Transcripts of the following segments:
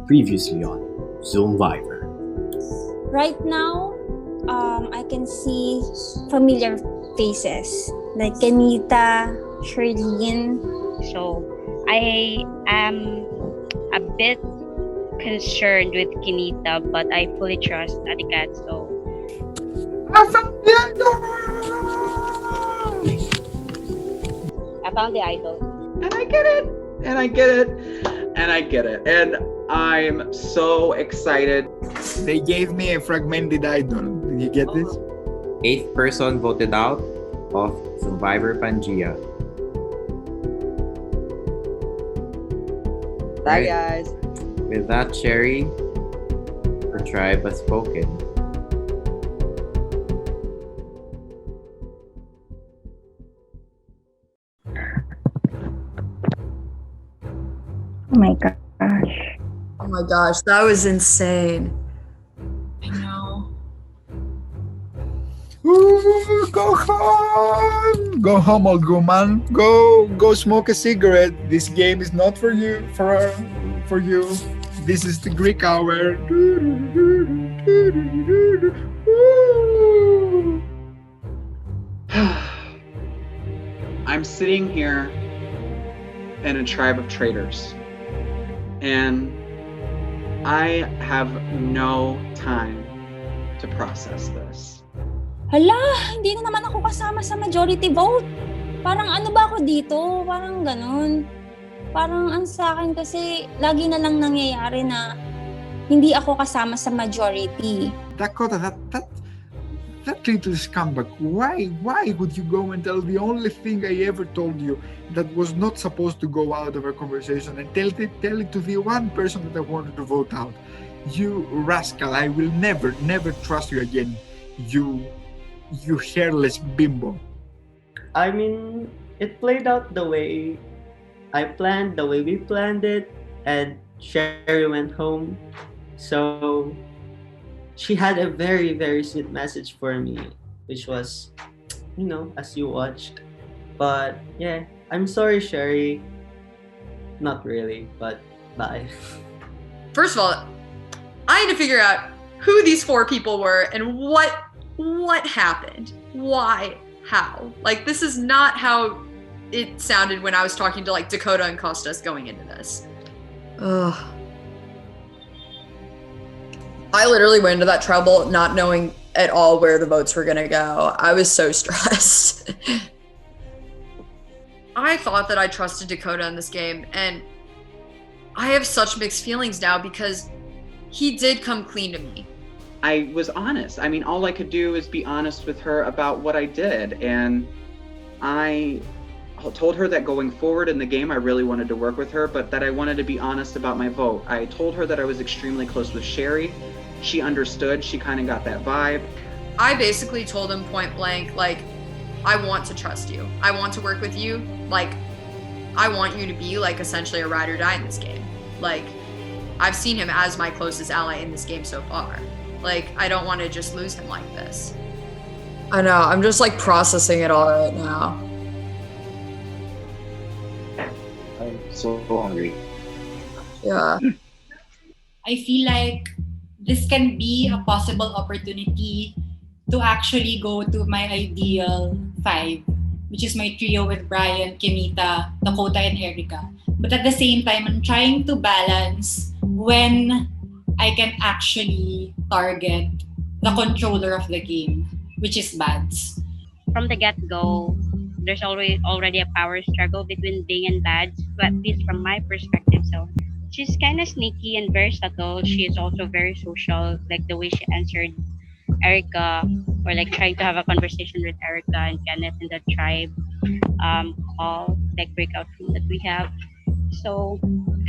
Previously on Zoomvivor. Right now, I can see familiar faces like Kenita, Sherlyn. So I am a bit concerned with Kinita, but I fully trust Atikat. So I found the idol. And I get it. And I get it. And I get it. And I'm so excited. They gave me a fragmented idol. Did you get this? 8th person voted out of Survivor Pangaea. Bye, guys. With that, Sherry, the tribe has spoken. Oh my gosh. Oh my gosh, that was insane. I know. Ooh, go home! Go home, old woman. Go smoke a cigarette. This game is not for you. For you. This is the Greek hour. I'm sitting here in a tribe of traitors. And I have no time to process this. Hala, hindi na naman ako kasama sa majority vote. Parang ano ba ako dito? Parang ganun. Parang ang sa akin kasi lagi na lang nangyayari na hindi ako kasama sa majority. Dakota, that little scumbag. Why would you go and tell the only thing I ever told you that was not supposed to go out of our conversation and tell it to the one person that I wanted to vote out? You rascal, I will never trust you again. You hairless bimbo. I mean, it played out the way I planned, the way we planned it, and Sherry went home. So she had a very, very sweet message for me, which was, as you watched. But yeah, I'm sorry, Sherry. Not really, but bye. First of all, I need to figure out who these 4 people were and what happened. Why? How? Like, this is not how it sounded when I was talking to, like, Dakota and Costas going into this. Ugh. I literally went into that trouble not knowing at all where the votes were gonna go. I was so stressed. I thought that I trusted Dakota in this game, and I have such mixed feelings now because he did come clean to me. I was honest. I mean, all I could do is be honest with her about what I did. And I told her that going forward in the game, I really wanted to work with her, but that I wanted to be honest about my vote. I told her that I was extremely close with Sherry. She understood. She kind of got that vibe. I basically told him point blank, like, I want to trust you. I want to work with you. Like, I want you to be, like, essentially a ride or die in this game. Like, I've seen him as my closest ally in this game so far. Like, I don't want to just lose him like this. I know. I'm just, like, processing it all right now. I'm so hungry. Yeah. I feel like this can be a possible opportunity to actually go to my ideal 5, which is my trio with Brian, Kimita, Dakota, and Erica. But at the same time, I'm trying to balance when I can actually target the controller of the game, which is Bads. From the get-go, there's already a power struggle between Bing and Bads, but at least from my perspective. So she's kind of sneaky and very subtle. She is also very social, like the way she answered Erica, or like trying to have a conversation with Erica and Kenneth in the tribe call, like breakout room that we have. So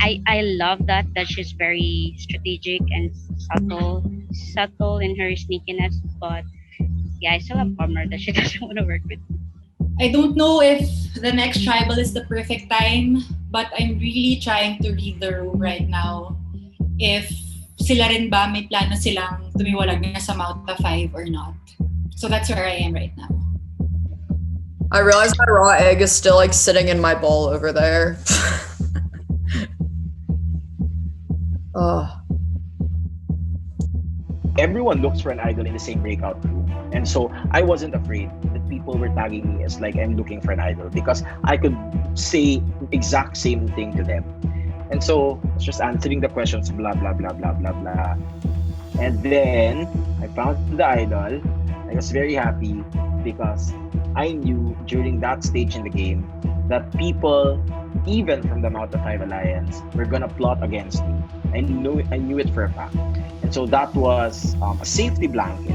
I love that she's very strategic and subtle in her sneakiness. But yeah, I still have bummer that she doesn't want to work with me. I don't know if the next tribal is the perfect time, but I'm really trying to read the room right now. If sila rin ba may plano silang tumiwalag na sa Mouta 5 or not. So that's where I am right now. I realize my raw egg is still like sitting in my bowl over there. Everyone looks for an idol in the same breakout room. And so I wasn't afraid that people were tagging me as like I'm looking for an idol because I could say exact same thing to them. And so it's just answering the questions, blah blah blah blah blah blah. And then I found the idol. I was very happy because I knew during that stage in the game that people, even from the Mount of Five Alliance, were gonna plot against me. I knew it for a fact. And so that was a safety blanket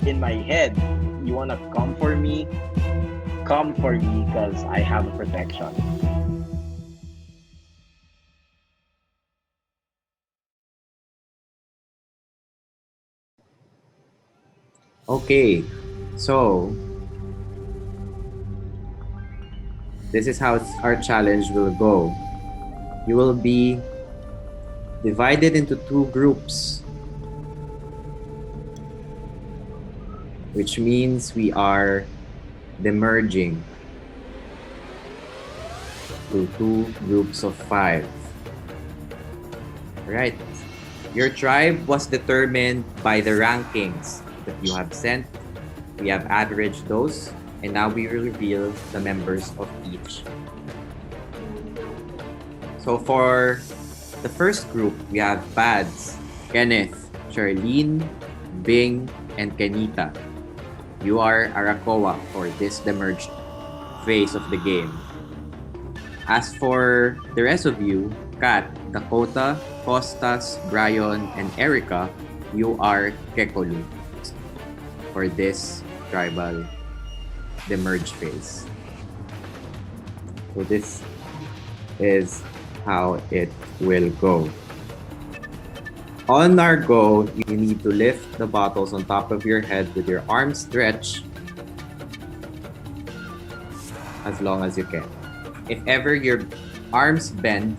in my head. You wanna come for me? Come for me because I have a protection. Okay, so this is how our challenge will go. You will be divided into two groups, which means we are demerging to two groups of 5. Right. Your tribe was determined by the rankings that you have sent. We have averaged those, and now we will reveal the members of each. So for the first group, we have Pads, Kenneth, Charlene, Bing, and Kenita. You are Arakoa for this demerged phase of the game. As for the rest of you, Kat, Dakota, Costas, Brian, and Erica, you are Kekolu for this tribal demerge phase. So this is how it will go. On our go, you need to lift the bottles on top of your head with your arms stretched as long as you can. If ever your arms bend,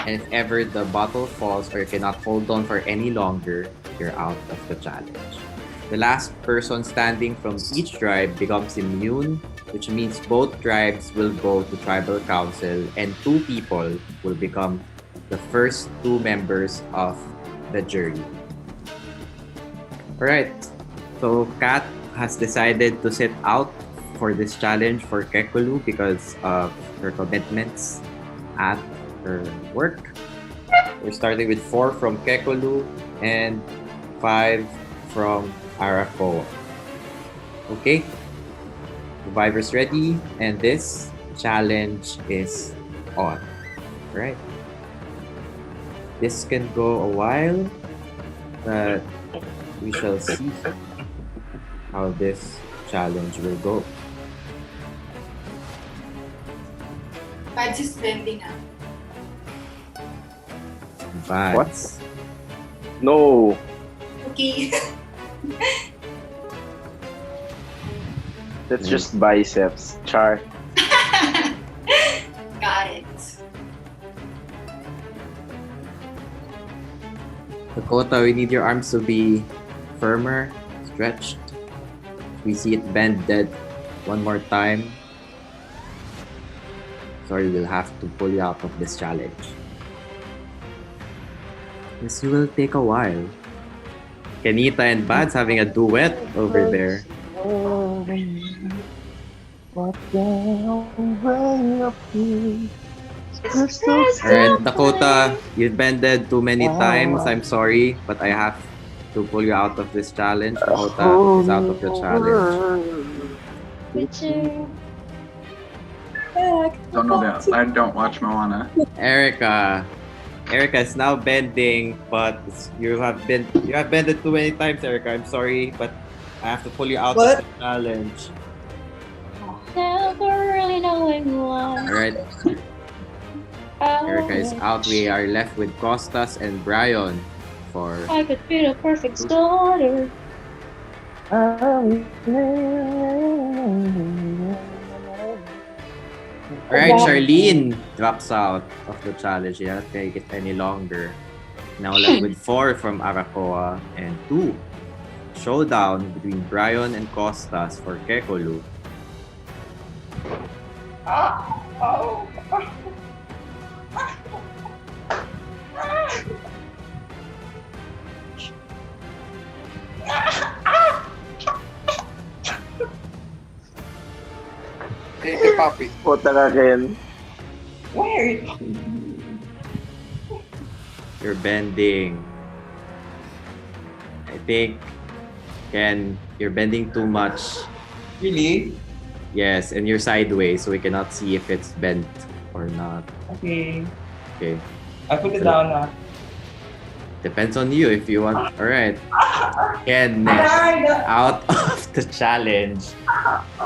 and if ever the bottle falls or you cannot hold on for any longer, you're out of the challenge. The last person standing from each tribe becomes immune, which means both tribes will go to tribal council and 2 people will become the first 2 members of the jury. Alright, so Kat has decided to sit out for this challenge for Kekulu because of her commitments at her work. We're starting with 4 from Kekulu and 5 from Arakoa. Okay, Survivor's ready, and this challenge is on. Alright. This can go a while, but we shall see how this challenge will go. Pads is blending up. But No. Okay. That's just biceps. Char. Got it. Dakota, we need your arms to be firmer, stretched. We see it bend dead one more time. Sorry, we'll have to pull you out of this challenge. This will take a while. Kenita and Bads having a duet over there. Alright, Dakota, you've bended too many times. I'm sorry, but I have to pull you out of this challenge. Dakota is out of the challenge. Don't know that. I don't watch Moana. Erica is now bending, but you have bended too many times, Erica. I'm sorry, but I have to pull you out of the challenge. Never really knowing why. Alright. Erica is out. We are left with Costas and Brian for I could be the perfect starter. Alright, Charlene drops out of the challenge. She cannot take it any longer. Now left with 4 from Arakoa and 2. Showdown between Brian and Costas for Kekolu. puppy. Puta ka, Ken. Where? You're bending. I think, Ken, you're bending too much. Really? Yes, and you're sideways, so we cannot see if it's bent or not. Okay. Okay. I put it down now. Depends on you if you want. Alright. Ken, next. Out of the challenge.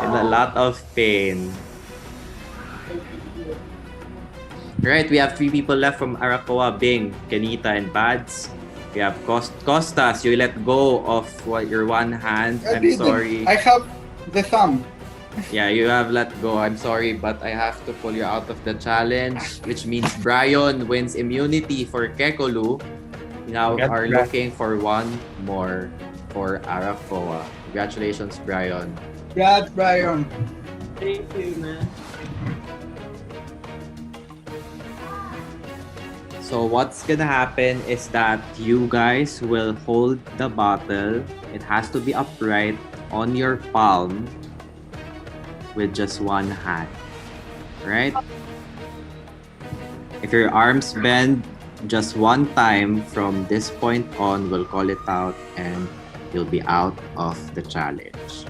In a lot of pain. Alright, we have 3 people left from Arakoa, Bing, Kenita, and Bads. We have Costas. You let go of your one hand. I I'm didn't. sorry. I have the thumb. Yeah, you have let go. I'm sorry, but I have to pull you out of the challenge, which means Brian wins immunity for Kekolu. We now Congrats, are Brian. looking for one more for Arakoa. Congratulations, Brian. Congrats, Brian. Thank you, man. So what's gonna happen is that you guys will hold the bottle. It has to be upright on your palm with just one hand. Right? If your arms bend just one time from this point on, we'll call it out and you'll be out of the challenge.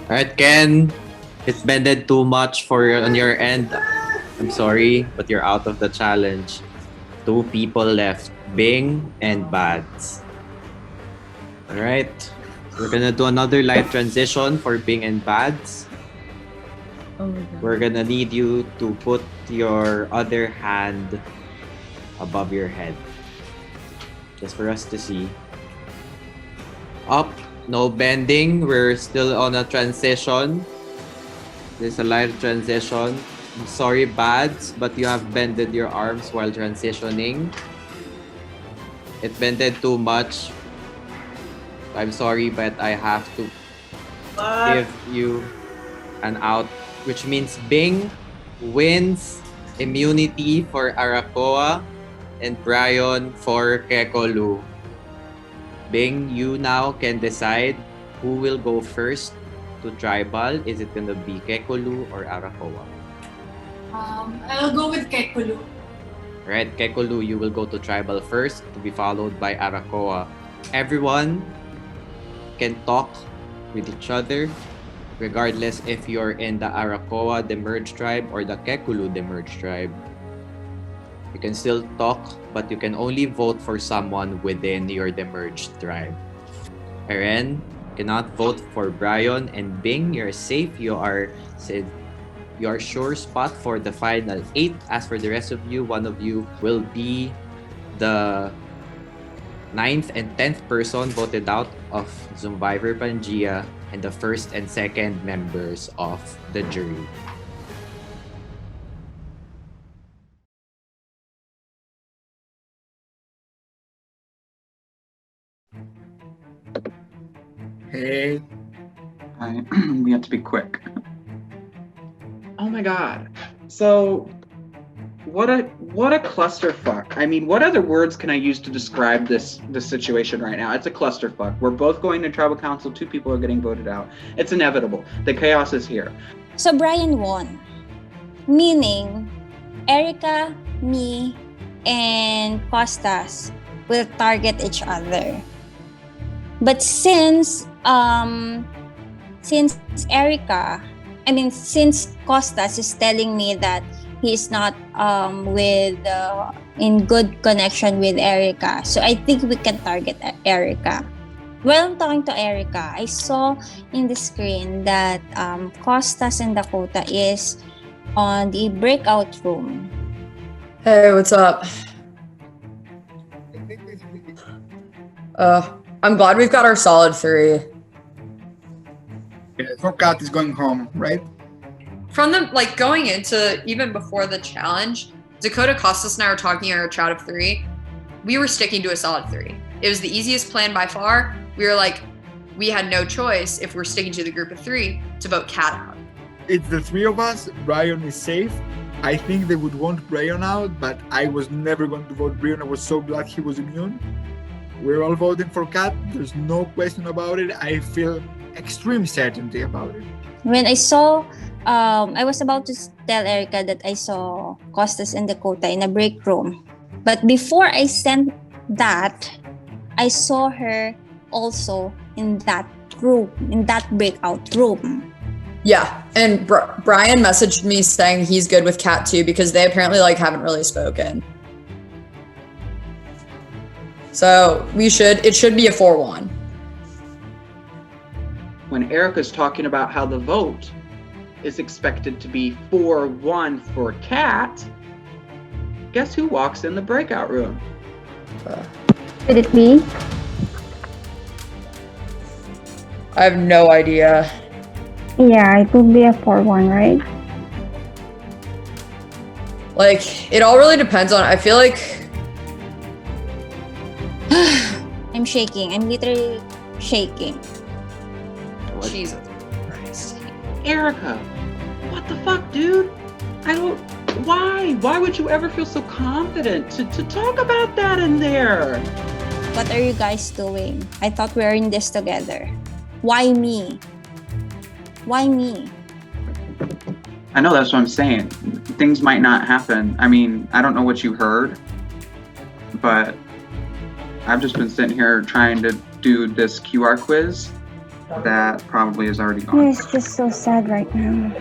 Alright, Ken. It's bended too much on your end. I'm sorry, but you're out of the challenge. 2 people left, Bing and Bads. Alright. So we're gonna do another live transition for Bing and Bads. Oh my god. We're gonna need you to put your other hand above your head. Just for us to see. Up, no bending. We're still on a transition. This is a live transition. I'm sorry, Bads, but you have bended your arms while transitioning. It bended too much. I'm sorry, but I have to give you an out, which means Bing wins immunity for Arakoa and Brian for Kekolu. Bing, you now can decide who will go first to tribal. Is it gonna be Kekolu or Arakoa? I'll go with Kekulu. Right, Kekolu, you will go to tribal first, to be followed by Arakoa. Everyone can talk with each other, regardless if you're in the Arakoa demerged tribe or the Kekulu demerged tribe. You can still talk, but you can only vote for someone within your demerged tribe. Eren, cannot vote for Brian and Bing. You're safe. You are your sure spot for the final 8. As for the rest of you, one of you will be the 9th and 10th person voted out of Zoomvivor Pangaea and the 1st and 2nd members of the jury. Hey, We have to be quick. Oh my god. So what a clusterfuck. I mean, what other words can I use to describe this situation right now? It's a clusterfuck. We're both going to tribal council, 2 people are getting voted out. It's inevitable. The chaos is here. So Brian won. Meaning, Erica, me, and Costas will target each other. But since Costas is telling me that he's not in good connection with Erica, so I think we can target Erica. While I'm talking to Erica, I saw in the screen that Costas and Dakota is on the breakout room. Hey, what's up? I'm glad we've got our solid 3. so Kat is going home, right? From the going into even before the challenge, Dakota, Costas, and I were talking in our chat of 3. We were sticking to a solid 3. It was the easiest plan by far. We were like, we had no choice if we're sticking to the group of 3 to vote Kat out. It's the 3 of us. Brian is safe. I think they would want Brian out, but I was never going to vote Brian. I was so glad he was immune. We're all voting for Kat. There's no question about it. I feel extreme certainty about it. When I saw, I was about to tell Erica that I saw Costas and Dakota in a break room. But before I sent that, I saw her also in that room, in that breakout room. Yeah, and Brian messaged me saying he's good with Kat too because they apparently like haven't really spoken. So it should be a 4-1. When Erica's talking about how the vote is expected to be 4-1 for Kat, guess who walks in the breakout room? Could it be? I have no idea. Yeah, it would be a 4-1, right? Like, it all really depends on, I feel like... I'm shaking. I'm literally shaking. Jesus Christ. Erica, what the fuck, dude? Why would you ever feel so confident to talk about that in there? What are you guys doing? I thought we were in this together. Why me? Why me? I know, that's what I'm saying. Things might not happen. I mean, I don't know what you heard, but I've just been sitting here trying to do this QR quiz that probably is already gone. It's just so sad right now.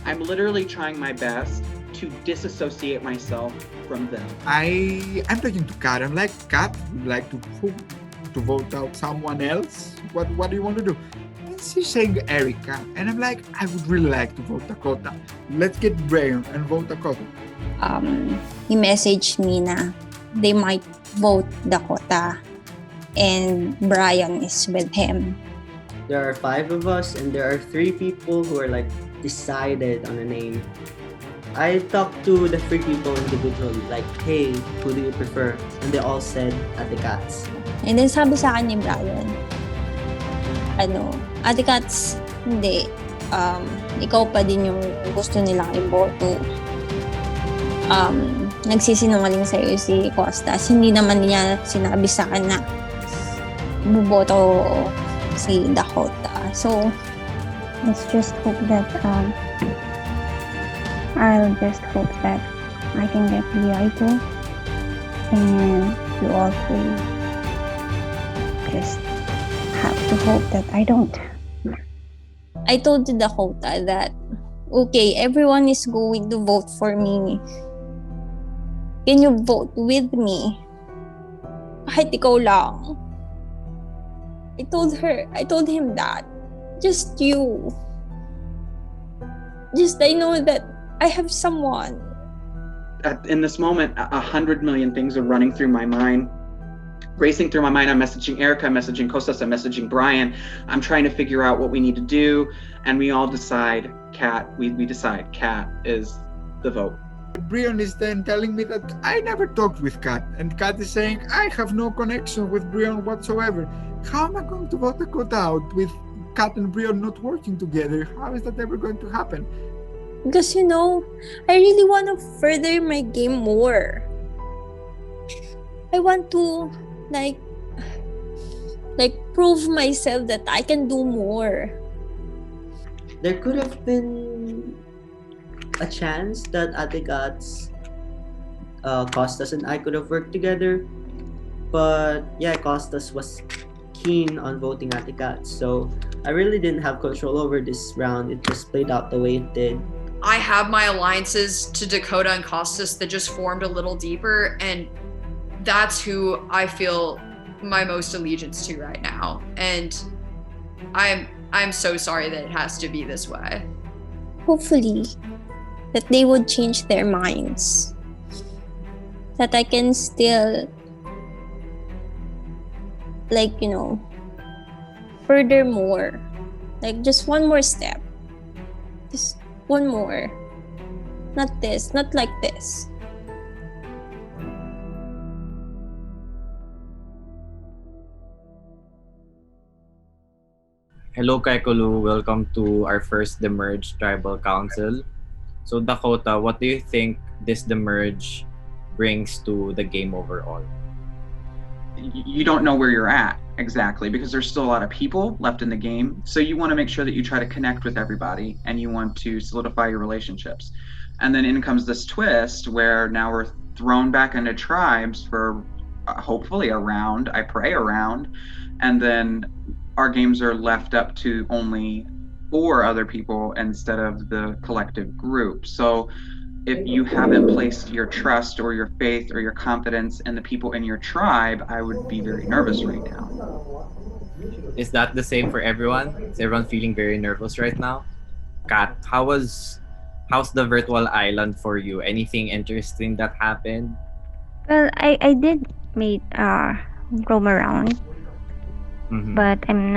I'm literally trying my best to disassociate myself from them. I'm talking to Kat. I'm like, Kat, would like to vote out someone else? What do you want to do? And she's saying Erica. And I'm like, I would really like to vote Dakota. Let's get Brian and vote Dakota. He messaged me na they might vote Dakota and Brian is with him. There are 5 of us and there are 3 people who are like decided on a name. I talked to the 3 people individually, like, hey, who do you prefer? And they all said Ate Cats. And then sabi sa akin ni Brian, Ate Cats, hindi. Ikaw pa din yung gusto nilang iboto. Nagsisinungaling sa'yo si Costas. Hindi naman niya sinabi sa akin na buboto si Dakota. So, let's just hope that I'll just hope that I can get the idol and you all three just have to hope that I don't. I told Dakota that okay, everyone is going to vote for me. Can you vote with me? Kahit ikaw lang. I told him that. Just you. Just I know that I have someone. In this moment, 100 million things are running through my mind. Racing through my mind, I'm messaging Erica, I'm messaging Costas, I'm messaging Brian. I'm trying to figure out what we need to do. And we all decide Kat, we decide Kat is the vote. Brian is then telling me that I never talked with Kat, and Kat is saying I have no connection with Brian whatsoever. How am I going to vote Dakota out with Kat and Brian not working together? How is that ever going to happen? Because I really want to further my game more. I want to like prove myself that I can do more. There could have been a chance that Ate Cats, Costas and I could have worked together. But yeah, Costas was keen on voting Ate Cats. So I really didn't have control over this round. It just played out the way it did. I have my alliances to Dakota and Costas that just formed a little deeper, and that's who I feel my most allegiance to right now. And I'm so sorry that it has to be this way. Hopefully that they would change their minds. That I can still furthermore, just one more step. Just one more. Not like this. Hello, Kaikulu. Welcome to our first Demerge Tribal Council. So, Dakota, what do you think this Demerge brings to the game overall? you don't know where you're at exactly because there's still a lot of people left in the game. So you want to make sure that you try to connect with everybody and you want to solidify your relationships. And then in comes this twist where now we're thrown back into tribes for hopefully a round, I pray a round, and then our games are left up to only 4 other people instead of the collective group. So if you haven't placed your trust or your faith or your confidence in the people in your tribe, I would be very nervous right now. Is that the same for everyone? Is everyone feeling very nervous right now? Kat, how's the virtual island for you? Anything interesting that happened? Well, I did meet roam around, Mhm. but I'm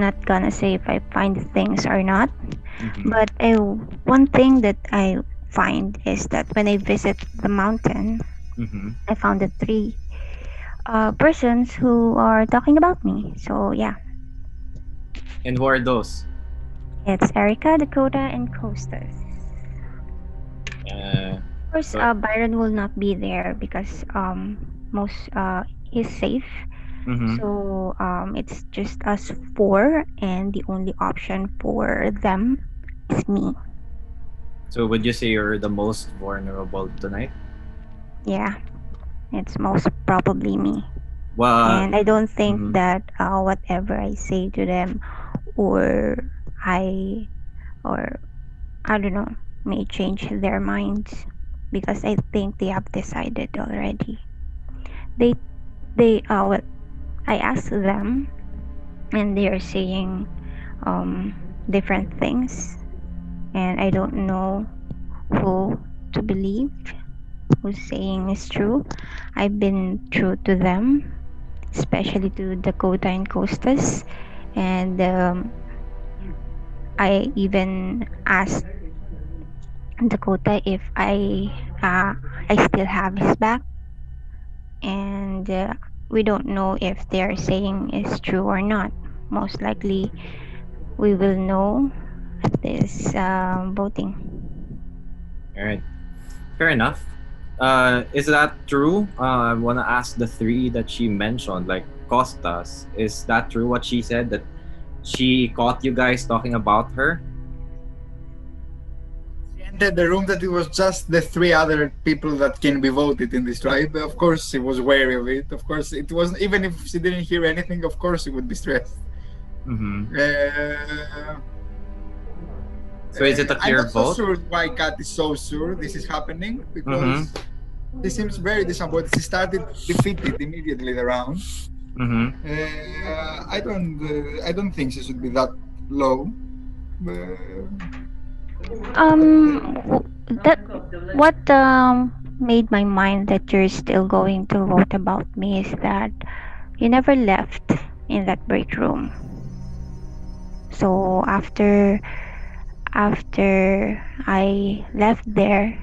not gonna say if I find things or not. Mhm. But one thing that I find is that when I visit the mountain, Mhm. I found the 3 persons who are talking about me. So yeah, And who are those? it's Erica, Dakota, and Costas. Uh, Of course, so, Byron will not be there because most he's safe. mhm. So it's just us 4, and the only option for them is me. So would you say you're the most vulnerable tonight? Yeah, it's most probably me. Well, And I don't think mhm. that whatever I say to them, or I or I don't know, may change their minds, because I think they have decided already. They well, I asked them, and they are saying um different things, and I don't know who to believe, who's saying is true. I've been true to them, especially to Dakota and Costas, and I even asked Dakota if I still have his back, and we don't know if they're saying is true or not. Most likely, we will know at this voting. All right. Fair enough. Is that true? I want to ask the 3 that she mentioned, like Costas. Is that true what she said, that she caught you guys talking about her? She entered the room that it was just the 3 other people that can be voted in this tribe. Of course, she was wary of it. Of course, it wasn't, even if she didn't hear anything, of course, she would be stressed. Mm-hmm. Uh, So is it a I'm clear not so vote? sure why Kat is so sure this is happening, because Mm-hmm. she seems very disappointed. She started defeated immediately the round. Mm-hmm. I don't think she should be that low. That what made my mind that you're still going to vote about me is that you never left in that break room. So after I left there,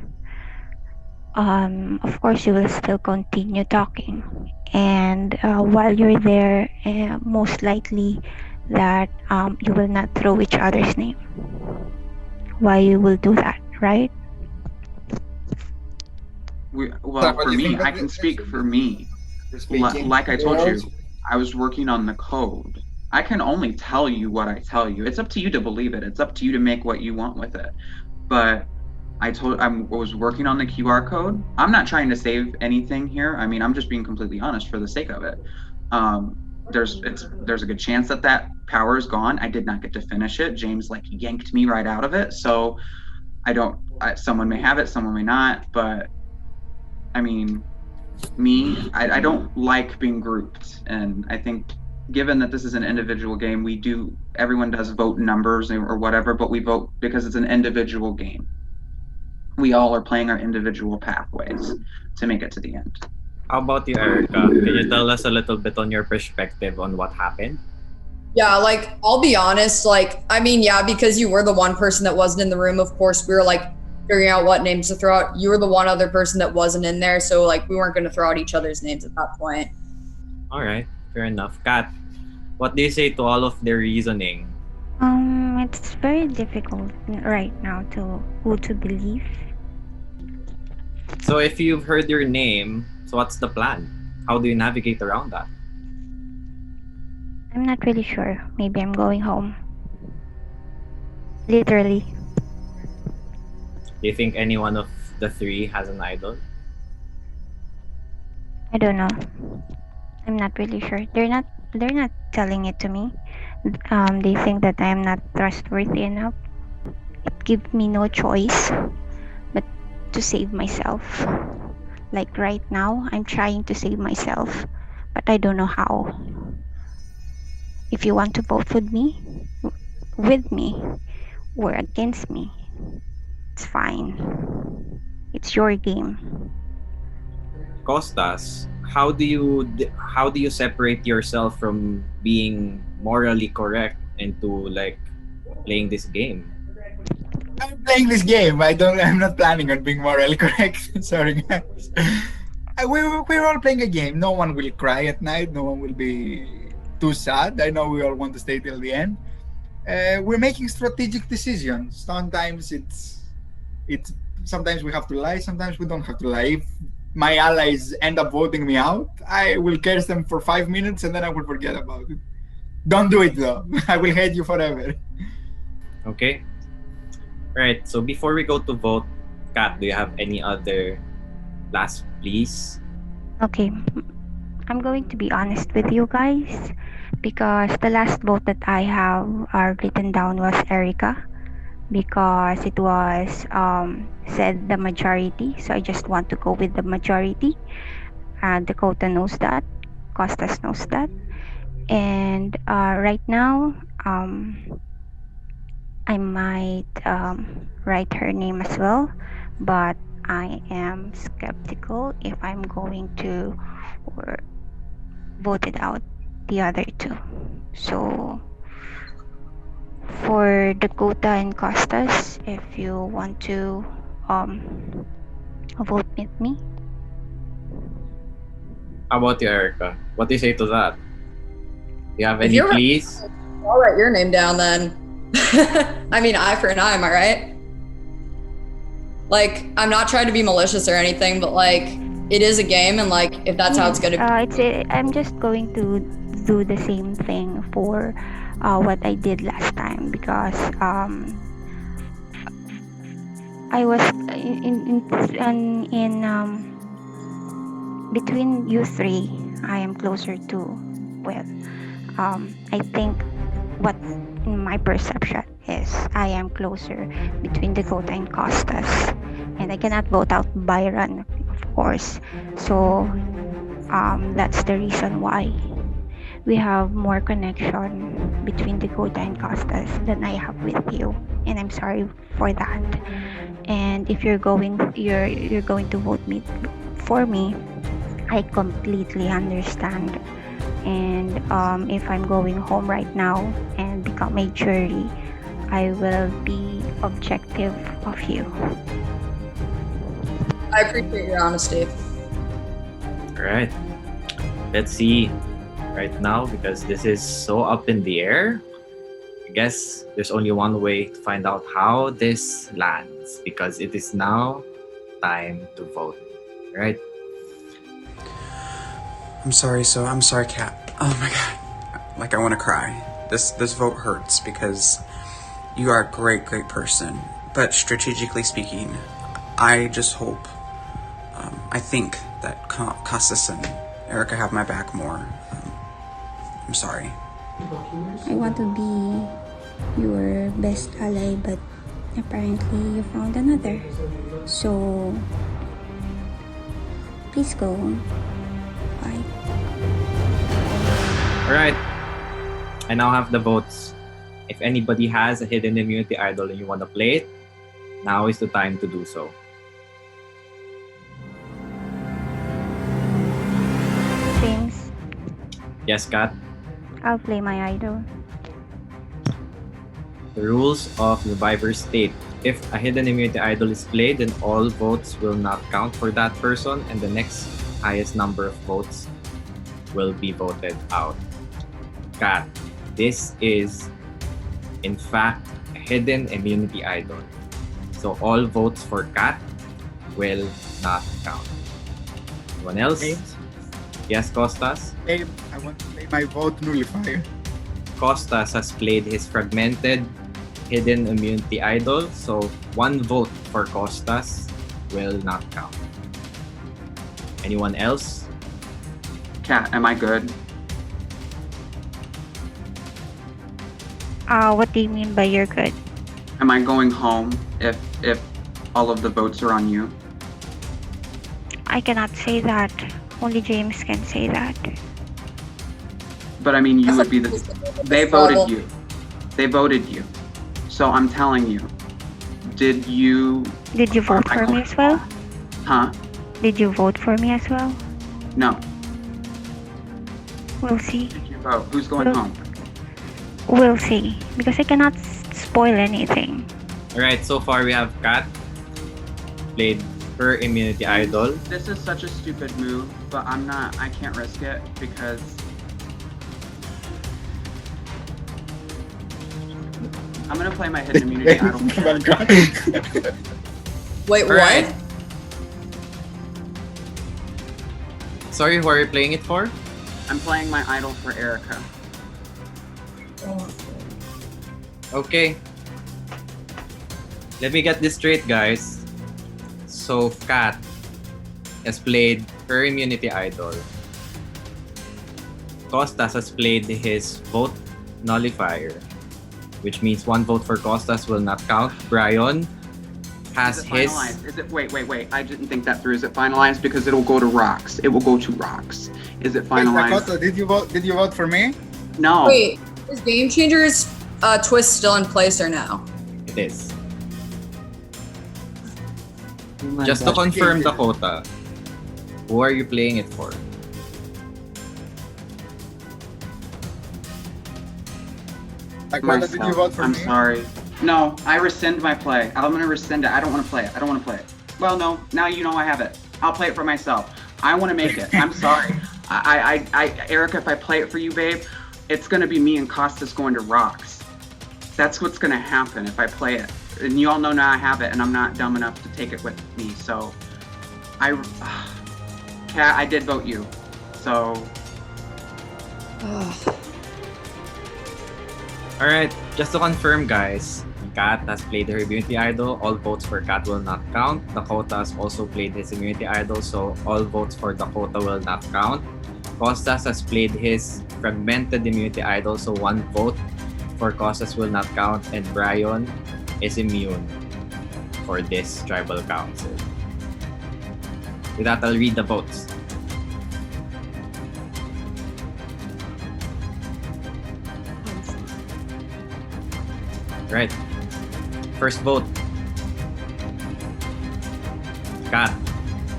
of course you will still continue talking, and while you're there, most likely that you will not throw each other's name. Why you will do that, right? Well, What for do you me, think I that can speak for me. speaking? Like I told you, I was working on the code. I can only tell you what I tell you. It's up to you to believe it. It's up to you to make what you want with it. But I was working on the QR code. I'm not trying to save anything here. I mean, I'm just being completely honest for the sake of it. There's a good chance that that power is gone. I did not get to finish it. James like yanked me right out of it. So I don't. Someone may have it, someone may not. But I mean, I don't like being grouped, and I think given that this is an individual game, everyone does vote numbers or whatever, but we vote because it's an individual game. We all are playing our individual pathways to make it to the end. How about you, Erica? Can you tell us a little bit on your perspective on what happened? Yeah, like I'll be honest, like I mean, yeah, because you were the one person that wasn't in the room, of course we were like figuring out what names to throw out. You were the one other person that wasn't in there, so like we weren't gonna throw out each other's names at that point. All right, fair enough. Kat, what do you say to all of their reasoning? It's very difficult right now to who to believe. So if you've heard your name, so what's the plan? how do you navigate around that? I'm not really sure. Maybe I'm going home. Literally. Do you think any one of the three has an idol? I don't know. I'm not really sure. They're not telling it to me. They think that I am not trustworthy enough. It gives me no choice but to save myself. Like right now, I'm trying to save myself, but I don't know how. If you want to vote with me, or against me, it's fine. It's your game. Costas, how do you separate yourself from being morally correct into like playing this game? I'm playing this game. I'm not planning on being morally correct. Sorry, guys. We're all playing a game. No one will cry at night. No one will be too sad. I know we all want to stay till the end. We're making strategic decisions. Sometimes it's sometimes we have to lie. Sometimes we don't have to lie. If my allies end up voting me out, I will curse them for 5 minutes and then I will forget about it. Don't do it though. I will hate you forever. Okay. Right. So before we go to vote, Kat, do you have any other last pleas? Okay, I'm going to be honest with you guys because the last vote that I have written down was Erica because it was said the majority. So I just want to go with the majority. Dakota knows that. Costas knows that. And right now, I might write her name as well, but I am skeptical if I'm going to vote it out the other two. So for Dakota and Costas, if you want to vote with me, How about you, Erica? What do you say to that? Do you have If any you're- pleas? I'll write your name down then. I mean, eye for an eye, am I right? Like, I'm not trying to be malicious or anything, but like, it is a game, and like, if that's how it's gonna be. I'm just going to do the same thing for what I did last time because I was in between you three. I am closer to I think what in my perception is I am closer between Dakota and Costas, and I cannot vote out Byron, of course. So that's the reason why we have more connection between Dakota and Costas than I have with you, and I'm sorry for that. And if you're going to vote me for me, I completely understand. And if I'm going home right now and become a jury, I will be objective of you. I appreciate your honesty. All right. Let's see right now because this is so up in the air. I guess there's only one way to find out how this lands because it is now time to vote. All right. I'm sorry, Kat. Oh my god. Like I want to cry. This vote hurts because you are a great person. But strategically speaking, I just hope, I think that Costas and Erica have my back more. I'm sorry. I want to be your best ally, but apparently you found another. So, please go. Bye. Alright. I now have the votes. If anybody has a hidden immunity idol and you want to play it, now is the time to do so. James, Yes, Kat? I'll play my idol. The rules of Zoomvivor state, if a hidden immunity idol is played, then all votes will not count for that person and the next highest number of votes will be voted out. Kat, this is in fact a hidden immunity idol. So all votes for Kat will not count. Anyone else? Yes, Costas? Babe, I want to play my vote nullifier. Costas has played his fragmented hidden immunity idol, so 1 vote for Costas will not count. Anyone else? Kat, am I good? What do you mean by you're good? Am I going home if all of the votes are on you? I cannot say that. Only James can say that. But I mean, you would be the. They voted you. They voted you. So I'm telling you. Did you vote for me as well? Huh? Did you vote for me as well? No. We'll see. Did you vote? Who's going home? We'll see. Because I cannot spoil anything. Alright, so far we have Kat played her immunity idol. This is such a stupid move, but I can't risk it because I'm gonna play my hidden immunity idol. Wait, Alright. what? Sorry, who are you playing it for? I'm playing my idol for Erica. Okay. Let me get this straight, guys. So, Kat has played her immunity idol. Costas has played his vote nullifier, which means 1 vote for Costas will not count. Brian has Is it his. finalized? Is it wait. I didn't think that through. Is it finalized? Because it'll go to rocks. It will go to rocks. Is it finalized? Dakota, did you vote for me? No. Wait, is Game Changers twist still in place or no? It is. Oh my Just to gosh. confirm, Dakota, who are you playing it for? Dakota, did you vote for I'm me? sorry. No, I rescind my play. I'm gonna rescind it. I don't want to play it. I don't want to play it. Well, no. Now you know I have it. I'll play it for myself. I want to make it. I'm sorry. Erica, if I play it for you, babe, it's gonna be me and Costas going to rocks. That's what's gonna happen if I play it. And you all know now I have it, and I'm not dumb enough to take it with me. So, Kat, I did vote you. So. Alright, just to confirm, guys, Kat has played her immunity idol. All votes for Kat will not count. Dakota has also played his immunity idol, so all votes for Dakota will not count. Costas has played his fragmented immunity idol, so 1 vote for Costas will not count. And Brian is immune for this tribal council. With that, I'll read the votes. Right. First vote. Kat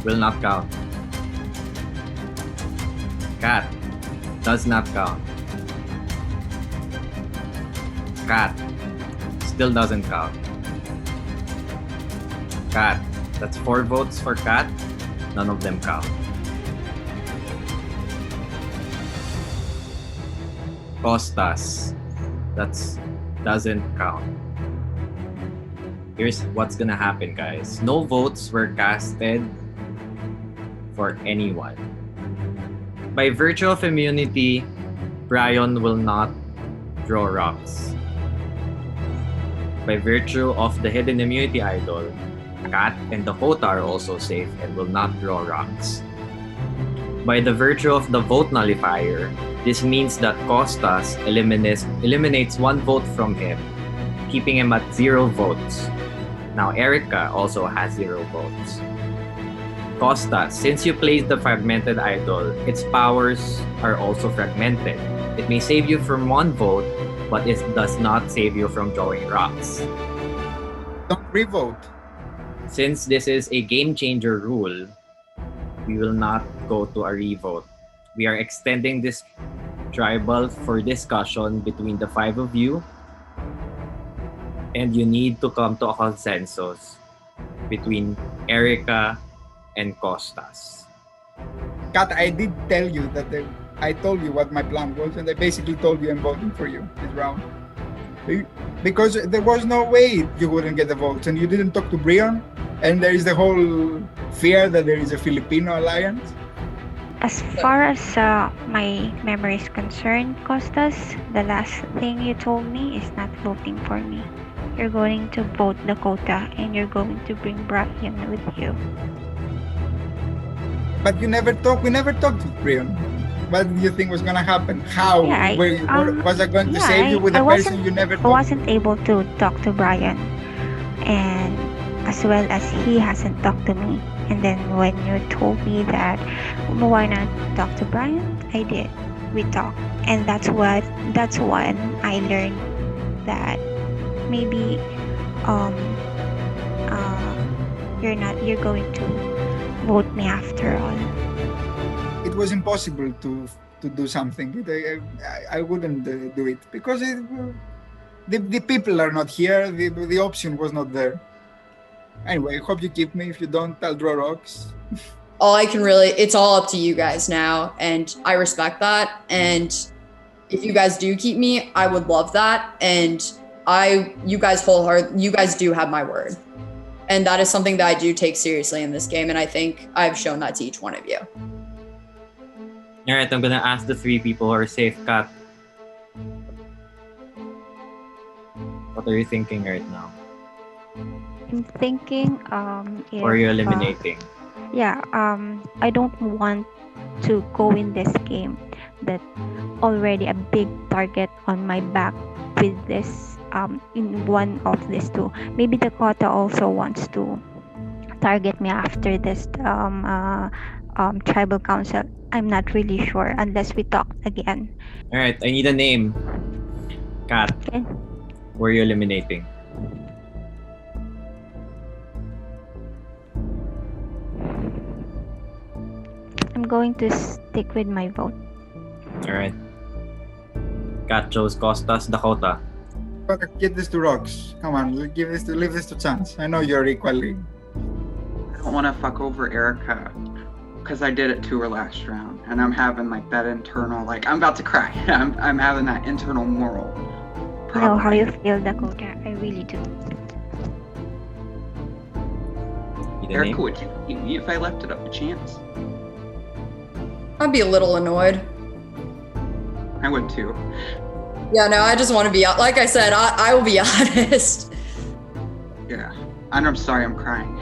will not count. Kat does not count. Kat still doesn't count. Kat, that's 4 votes for Kat. None of them count. Costas, that's doesn't count. Here's what's gonna happen, guys. No votes were casted for anyone. By virtue of immunity, Brian will not draw rocks. By virtue of the hidden immunity idol, Kat and Dakota are also safe and will not draw rocks. By the virtue of the vote nullifier, this means that Costas eliminates 1 vote from him, keeping him at 0 votes. Now Erica also has 0 votes. Costas, since you played the fragmented idol, its powers are also fragmented. It may save you from 1 vote, but it does not save you from drawing rocks. Don't revote. Since this is a game changer rule, we will not go to a revote. We are extending this tribal for discussion between the 5 of you, and you need to come to a consensus between Erica and Costas. Kat, I did tell you that I told you what my plan was, and I basically told you I'm voting for you this round. Because there was no way you wouldn't get the votes, and you didn't talk to Brian, and there is the whole fear that there is a Filipino alliance. As far as my memory is concerned, Costas, the last thing you told me is not voting for me. You're going to vote Dakota and you're going to bring Brian with you. But we never talked with Prion. What did you think was gonna happen? How? Yeah, Was I going to save you with a person you never I talked wasn't able to talk to Brian, and as well as he hasn't talked to me. And then when you told me that why not talk to Brian, I did. We talked, and that's when I learned that maybe you're going to vote me after all. It was impossible to do something. I wouldn't do it because the people are not here. The option was not there. Anyway, I hope you keep me. If you don't, I'll draw rocks. It's all up to you guys now, and I respect that. And if you guys do keep me, I would love that. And you guys do have my word. And that is something that I do take seriously in this game, and I think I've shown that to each one of you. Alright, I'm gonna ask the three people who are safe, Kat. What are you thinking right now? I'm thinking if, Or are you eliminating? I don't want to go in this game that already a big target on my back with this in one of these two. Maybe Dakota also wants to target me after this tribal council. I'm not really sure unless we talk again. Alright, I need a name. Kat, Okay. who are you eliminating? I'm going to stick with my vote. Alright. Kat chose Costas, Dakota. But get this to rocks. Come on, leave this to chance. I know you're equally. I don't want to fuck over Erica because I did it to her last round, and I'm having like that internal, like I'm about to cry. I'm having that internal moral I know problem. how you feel, Dakota. I really do. Need a Erica, name? would you keep me if I left it up a chance? I'd be a little annoyed. I would too. Yeah, no, I just want to be, like I said, I will be honest. Yeah, and I'm sorry, I'm crying.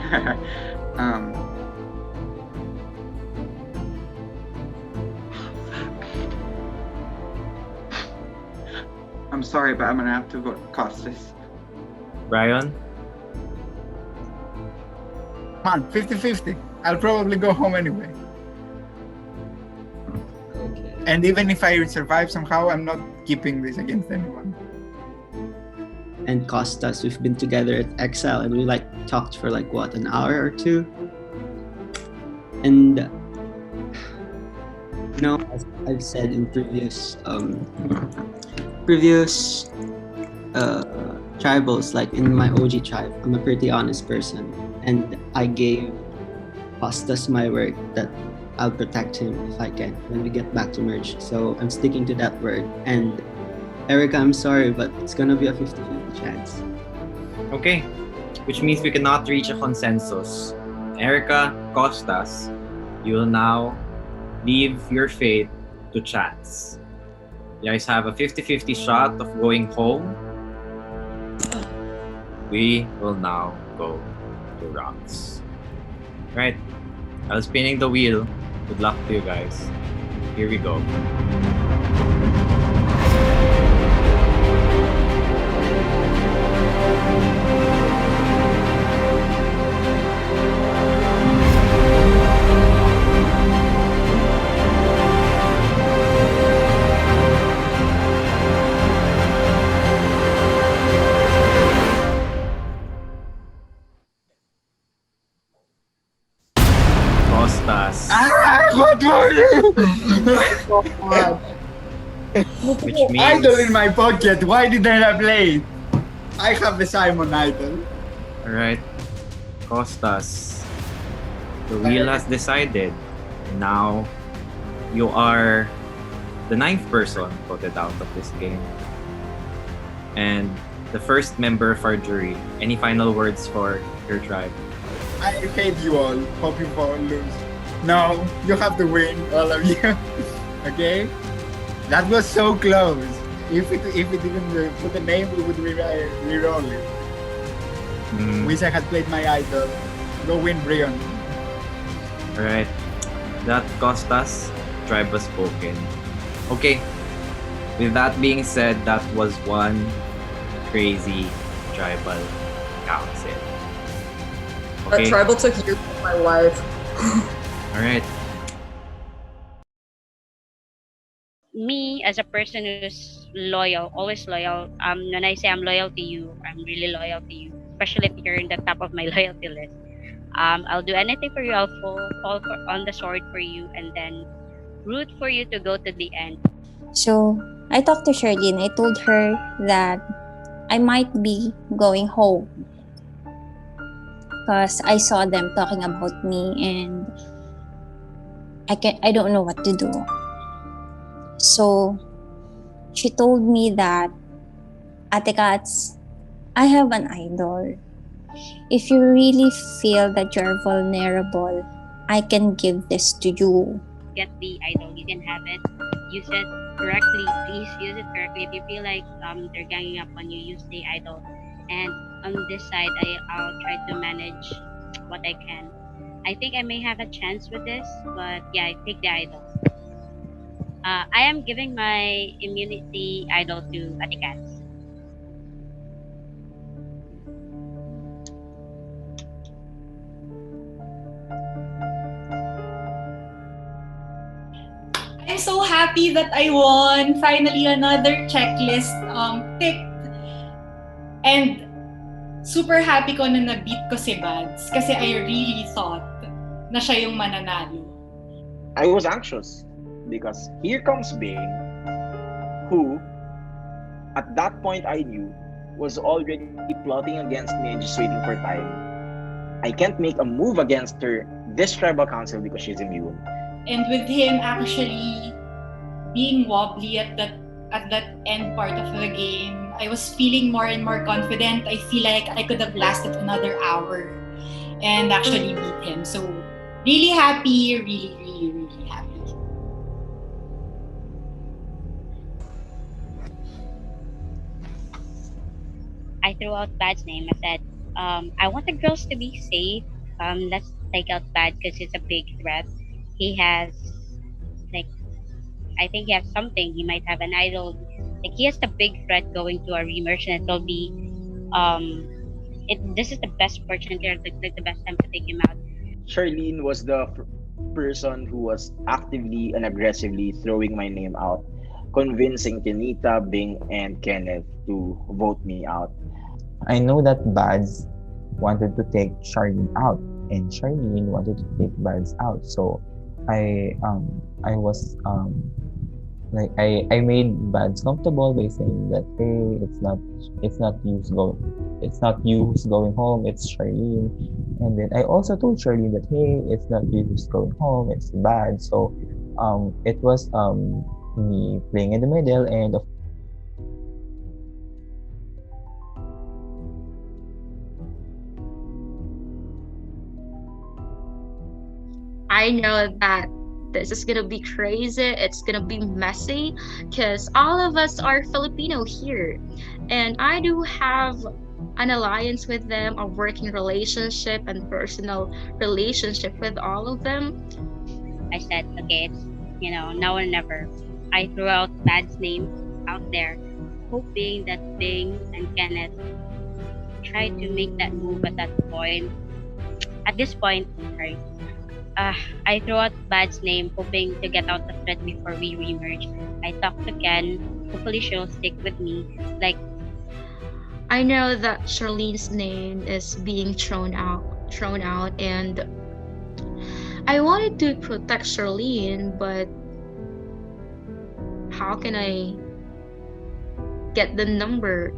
I'm sorry, but I'm gonna have to vote Costas. Brian? Come on, 50-50. I'll probably go home anyway. Okay. And even if I survive somehow, I'm not keeping this against anyone. And Costas, we've been together at Exile and we talked for an hour or two. And as I've said in previous tribals, like in my OG tribe, I'm a pretty honest person, and I gave Costas my word that I'll protect him if I can when we get back to merge. So I'm sticking to that word. And Erica, I'm sorry, but it's gonna be a 50-50 chance. Okay. Which means we cannot reach a consensus. Erica, Costas, you will now leave your fate to chance. You guys have a 50-50 shot of going home. We will now go to rocks. Right. I was spinning the wheel. Good luck to you guys. Here we go. Costas. What were you? Which means Idol in my pocket. Why didn't I play it? I have the Simon Idol. Alright. Costas. The wheel has decided. Now you are the 9th person voted out of this game. And the first member of our jury. Any final words for your tribe? I hate you all. Hope you all lose. No, you have to win, all of you. Okay? That was so close. If it even put a name, we would re-roll it. Wish I had played my idol. Go win, Brion. Alright. That cost us. Tribe was spoken. Okay. With that being said, that was one crazy tribal council. That Okay. tribal took years of my life. Alright. Me as a person who's loyal, always loyal. When I say I'm loyal to you, I'm really loyal to you. Especially if you're in the top of my loyalty list. I'll do anything for you. I'll fall on the sword for you, and then root for you to go to the end. So I talked to Charlene. I told her that I might be going home because I saw them talking about me and I don't know what to do. So she told me that, Ate Katz, I have an idol. If you really feel that you're vulnerable, I can give this to you. Get the idol. You can have it. Use it correctly. Please use it correctly. If you feel like they're ganging up on you, use the idol. And on this side, I'll try to manage what I can. I think I may have a chance with this, but yeah, I take the idol. I am giving my immunity idol to Atikats. I'm so happy that I won. Finally, another checklist ticked. And super happy ko na na-beat ko si Bads kasi I really thought na siya yung mananalo. I was anxious because here comes Bing, who at that point I knew was already plotting against me and just waiting for time. I can't make a move against her, this tribal council, because she's immune. And with him actually being wobbly at that end part of the game, I was feeling more and more confident. I feel like I could have lasted another hour and actually beat him. So really happy, really happy. I threw out Bad's name. I said, I want the girls to be safe. Let's take out Bad because it's a big threat. He has, like, I think he has something. He might have an idol. Like, he has the big threat going to our remerge, and it'll be, this is the best opportunity, or the best time to take him out. Charlene was the person who was actively and aggressively throwing my name out, convincing Kenita, Bing, and Kenneth to vote me out. I know that Bads wanted to take Charlene out, and Charlene wanted to take Bads out. So I was like I made Bads comfortable by saying that, hey, it's not you who's going home, it's Charlene. And then I also told Charlene that, hey, it's not you who's going home, it's Bad. So it was me playing in the middle, and of I know that this is gonna be crazy, it's gonna be messy, because all of us are Filipino here. And I do have an alliance with them, a working relationship and personal relationship with all of them. I said, okay, it's, now or never. I threw out Bad's name out there, hoping that Bing and Kenneth tried to make that move at that point. At this point, sorry, I threw out Bad's name, hoping to get out the threat before we remerge. I talked to Ken. Hopefully, she'll stick with me. Like, I know that Charlene's name is being thrown out, and I wanted to protect Charlene, but how can I get the number?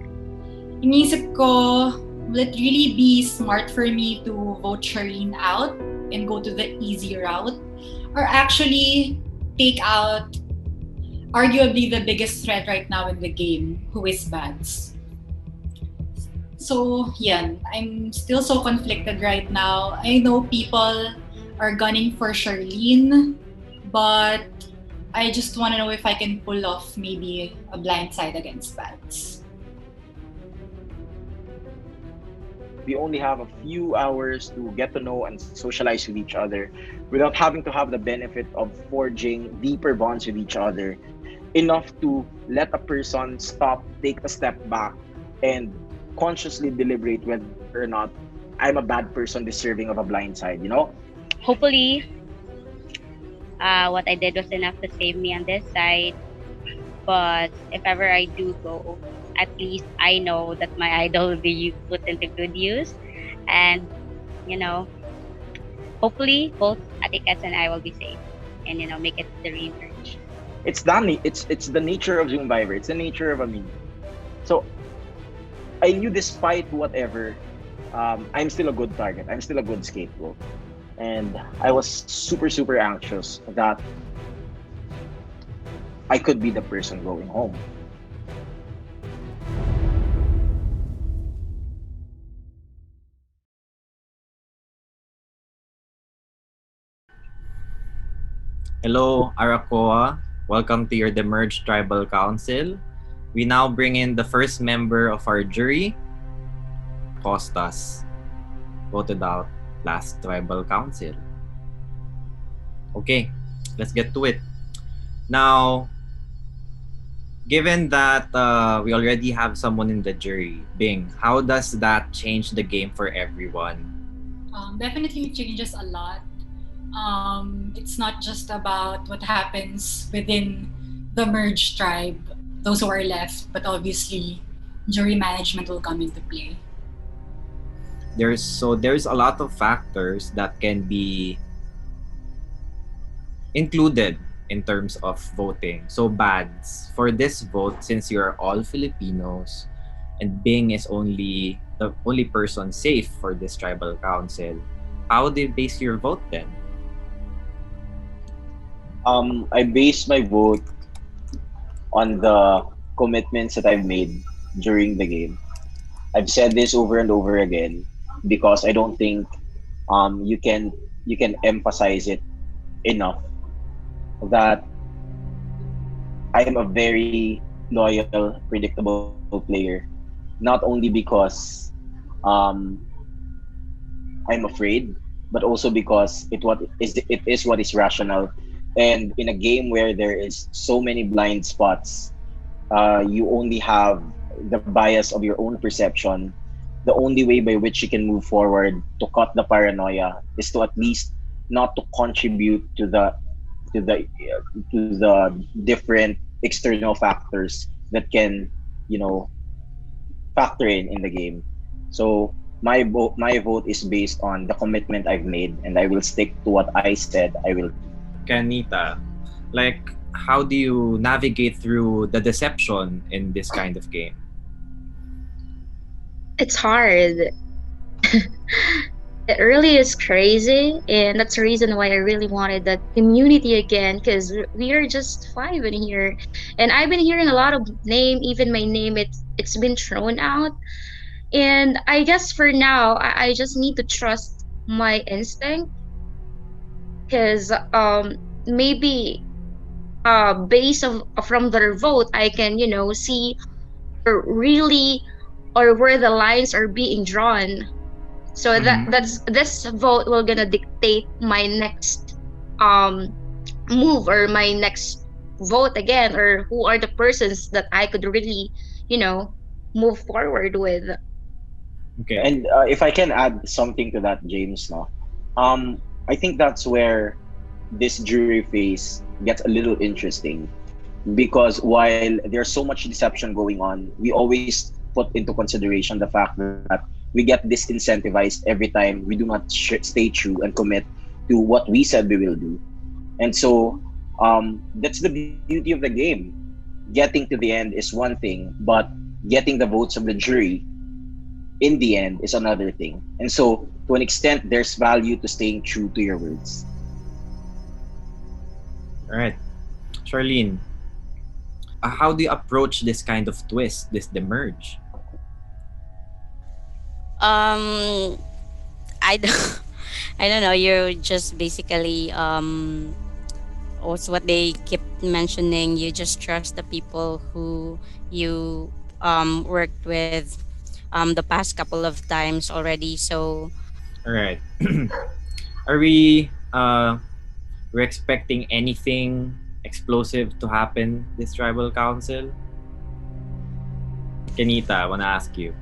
Inisip ko, will it really be smart for me to vote Charlene out and go to the easy route, or actually take out arguably the biggest threat right now in the game, who is Bads? So, yan. I'm still so conflicted right now. I know people are gunning for Charlene, but I just want to know if I can pull off maybe a blind side against Bats. We only have a few hours to get to know and socialize with each other without having to have the benefit of forging deeper bonds with each other, enough to let a person stop, take a step back, and consciously deliberate whether or not I'm a bad person deserving of a blind side, you know? Hopefully, what I did was enough to save me on this side. But if ever I do go, at least I know that my idol will be put into good use. And, you know, hopefully both Atikas and I will be safe and, make it to the reemerge. It's the nature of Zoomvivor. It's the nature of a meme. So I knew despite whatever, I'm still a good target. I'm still a good scapegoat. And I was super, super anxious that I could be the person going home. Hello, Arakoa. Welcome to your Demerged Tribal Council. We now bring in the first member of our jury, Costas, voted out last Tribal Council. Okay, let's get to it. Now, given that we already have someone in the jury, Bing, how does that change the game for everyone? Definitely changes a lot. It's not just about what happens within the merged tribe, those who are left, but obviously jury management will come into play. There's a lot of factors that can be included in terms of voting. So Bads, for this vote, since you're all Filipinos and Bing is only the only person safe for this tribal council, how do you base your vote then? I base my vote on the commitments that I've made during the game. I've said this over and over again because I don't think you can emphasize it enough that I am a very loyal, predictable player. Not only because um, I'm afraid, but also because it is what is rational. And in a game where there is so many blind spots, you only have the bias of your own perception. The only way by which you can move forward to cut the paranoia is to at least not to contribute to the to the different external factors that can, you know, factor in the game. So my vote is based on the commitment I've made, and I will stick to what I said I will do. Kanita, like how do you navigate through the deception in this kind of game? It's hard. It really is crazy, and that's the reason why I really wanted that community again, because we are just five in here, and I've been hearing a lot of name, even my name, it's been thrown out, and I guess for now I just need to trust my instinct, because maybe based of from their vote I can see or really or where the lines are being drawn. So that's this vote will gonna dictate my next um move or my next vote again, or who are the persons that I could really, you know, move forward with. Okay. And if I can add something to that, James, no, I think that's where this jury phase gets a little interesting because while there's so much deception going on, we always put into consideration the fact that we get disincentivized every time we do not stay true and commit to what we said we will do. And so that's the beauty of the game. Getting to the end is one thing, but getting the votes of the jury in the end is another thing. And so, to an extent, there's value to staying true to your words. All right. Charlene, how do you approach this kind of twist, this demerge? Um, I don't, I don't know, you're just basically also what they keep mentioning, you just trust the people who you worked with the past couple of times already. So All right. Are we we're expecting anything explosive to happen this tribal council? Kenita, I wanna ask you.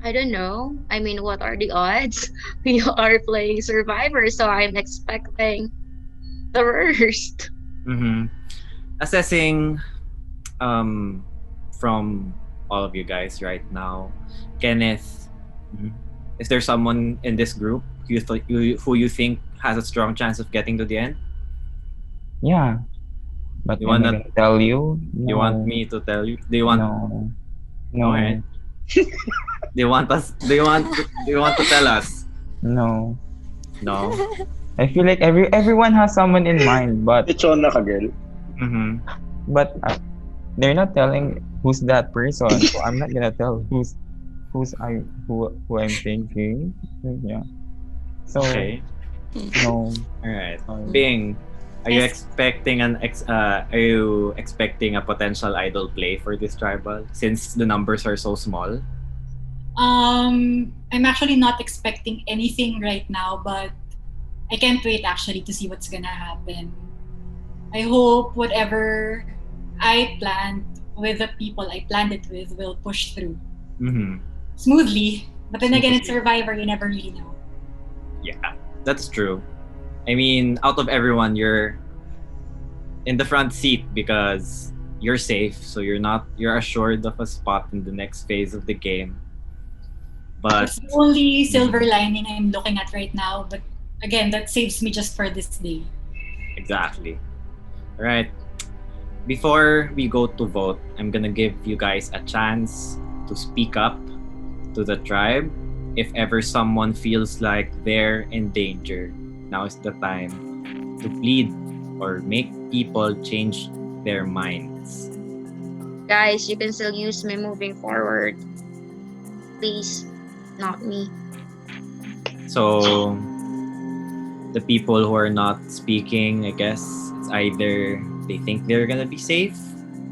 I don't know. I mean, what are the odds? We are playing Survivor, so I'm expecting the worst. Mm-hmm. Assessing from all of you guys right now, Kenneth, is there someone in this group who you think has a strong chance of getting to the end? Yeah. But You am I wanna gonna tell you? you want No. me to tell you? Do you want No. Alright. No. Do you want us do you want to tell us? No. No? I feel like everyone has someone in mind, but Lechon na ka, girl. Mm-hmm. but they're not telling who's that person, so I'm not gonna tell who I'm thinking. Yeah. So Okay. no. Alright. Sorry. Bing, are you Yes. expecting are you expecting a potential idol play for this tribal since the numbers are so small? I'm actually not expecting anything right now, but I can't wait actually to see what's gonna happen. I hope whatever I planned with the people I planned it with will push through Mm-hmm. smoothly. But then again, it's Smoothly. Survivor, you never really know. Yeah, that's true. I mean, out of everyone, you're in the front seat because you're safe, so you're assured of a spot in the next phase of the game. But It's the only silver lining I'm looking at right now, but again, that saves me just for this day. exactly. All right. Before we go to vote, I'm gonna give you guys a chance to speak up to the tribe if ever someone feels like they're in danger. Now is the time to plead or make people change their minds. Guys, you can still use me moving forward. Please, not me. So the people who are not speaking, I guess it's either they think they're gonna be safe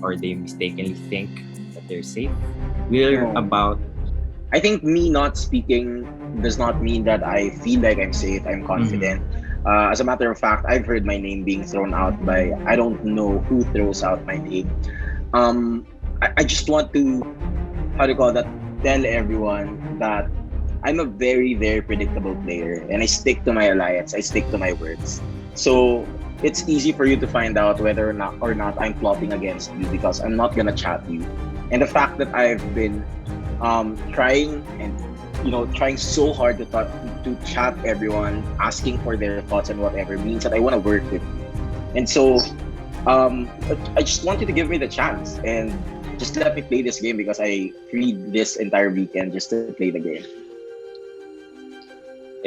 or they mistakenly think that they're safe. We're No. about I think me not speaking does not mean that I feel like I'm safe, I'm confident. As a matter of fact, I've heard my name being thrown out by I don't know who throws out my name. I just want to, how do you call that, tell everyone that I'm a very, very predictable player and I stick to my alliance, I stick to my words. So it's easy for you to find out whether or not I'm plotting against you because I'm not gonna chat you. And the fact that I've been trying and trying so hard to chat everyone, asking for their thoughts and whatever means that I want to work with you. And so I just want you to give me the chance and just let me play this game because I freed this entire weekend just to play the game.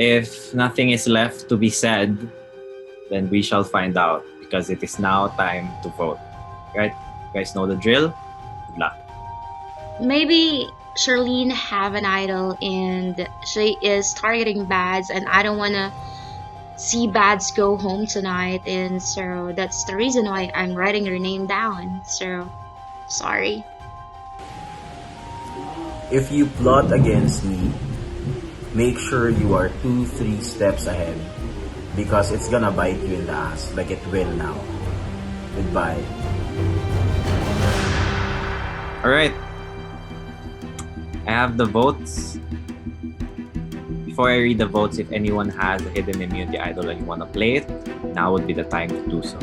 if nothing is left to be said, then we shall find out because it is now time to vote. Right? You guys know the drill? Good luck. Maybe Charlene have an idol and she is targeting Bads, and I don't want to see Bads go home tonight, and so that's the reason why I'm writing your name down. So sorry. If you plot against me, make sure you are 2-3 steps ahead because it's gonna bite you in the ass like it will now. Goodbye. Alright. I have the votes. Before I read the votes, if anyone has a hidden immunity idol and you want to play it, now would be the time to do so.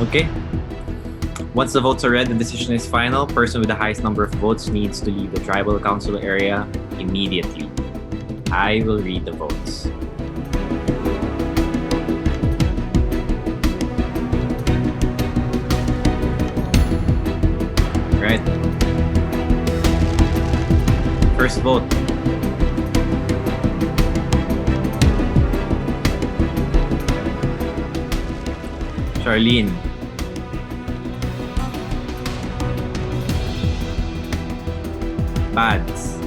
Okay. Once the votes are read, the decision is final. Person with the highest number of votes needs to leave the tribal council area immediately. I will read the votes. Right. First vote. Charlene. Bads.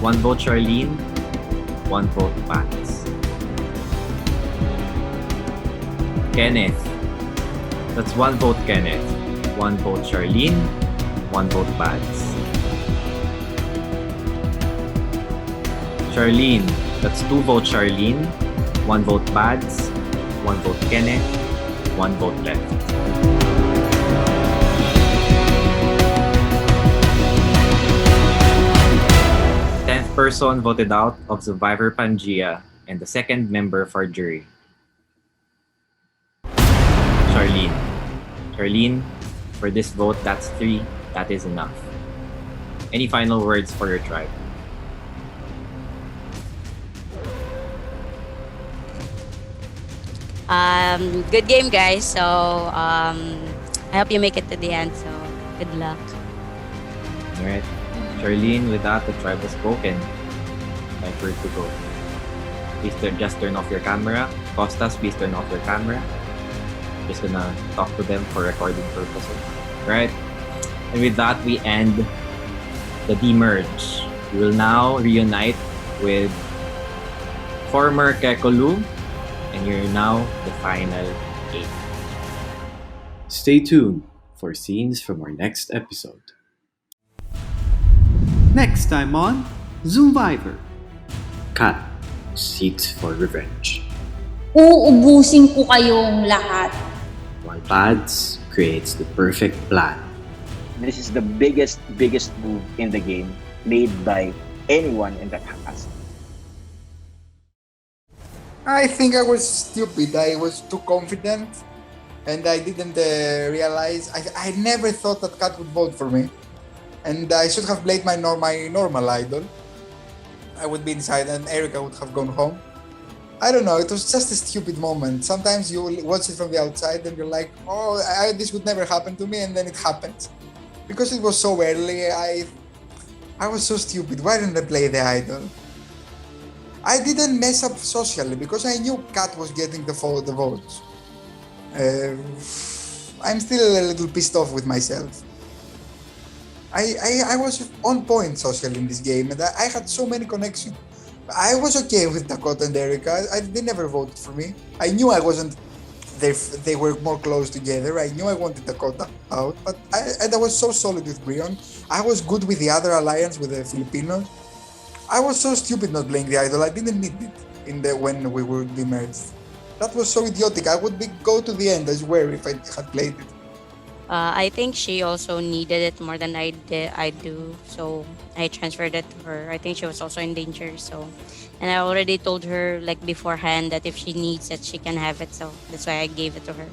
1 vote Charlene, 1 vote Bads. Kenneth. That's 1 vote Kenneth, 1 vote Charlene, 1 vote Bads. Charlene. That's 2 vote Charlene, 1 vote Bads, 1 vote Kenneth, 1 vote left. 10th person voted out of Zoomvivor Pangaea and the second member for jury. Charlene. Charlene, for this vote, that's 3. That is enough. Any final words for your tribe? Good game, guys. So I hope you make it to the end. So good luck. Alright. Charlene, with that, the tribe has spoken. Time for it to go. Please just turn off your camera. Costas, please turn off your camera. Just gonna talk to them for recording purposes. Right? And with that, we end the demerge. We will now reunite with former Kekolu, and you're now the final 8. Stay tuned for scenes from our next episode. Next time on Zoomvivor. Kat seeks for revenge, Uubusin ko kayong lahat. while Pads creates the perfect plan. This is the biggest move in the game made by anyone in the cast. I think I was stupid. I was too confident, and I didn't realize. I never thought that Kat would vote for me, and I should have played my normal idol. I would be inside, and Erica would have gone home. I don't know. It was just a stupid moment. Sometimes you watch it from the outside, and you're like, "Oh, this would never happen to me," and then it happens. Because it was so early, I was so stupid. Why didn't I play the idol? I didn't mess up socially because I knew Kat was getting the votes. I'm still a little pissed off with myself. I was on point socially in this game, and I had so many connections. I was okay with Dakota and Erica. They never voted for me. I knew I wasn't. They were more close together. I knew I wanted Dakota out, but I was so solid with Brion. I was good with the other alliance with the Filipinos. I was so stupid not playing the idol. I didn't need it when we were demerged. That was so idiotic. I would go to the end, I swear, if I had played it. I think she also needed it more than I do. So I transferred it to her. I think she was also in danger. So, and I already told her like beforehand that if she needs it, she can have it. So that's why I gave it to her.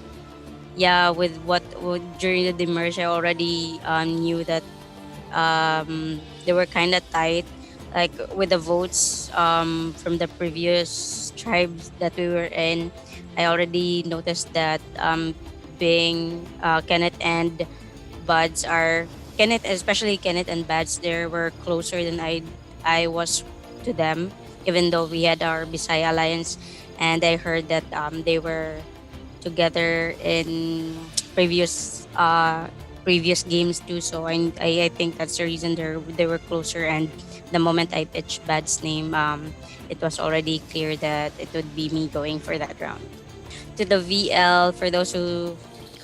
Yeah, during the demerge, I already knew that they were kind of tight. Like with the votes from the previous tribes that we were in, I already noticed that being Kenneth and Buds Kenneth, especially Kenneth and Buds, they were closer than I was to them, even though we had our Bisaya Alliance, and I heard that they were together in previous games too. So I think that's the reason they were closer. And the moment I pitched Bad's name, it was already clear that it would be me going for that round. To the VL, for those who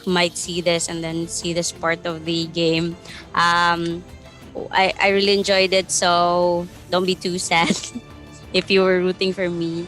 might see this and then see this part of the game, I really enjoyed it. So don't be too sad if you were rooting for me.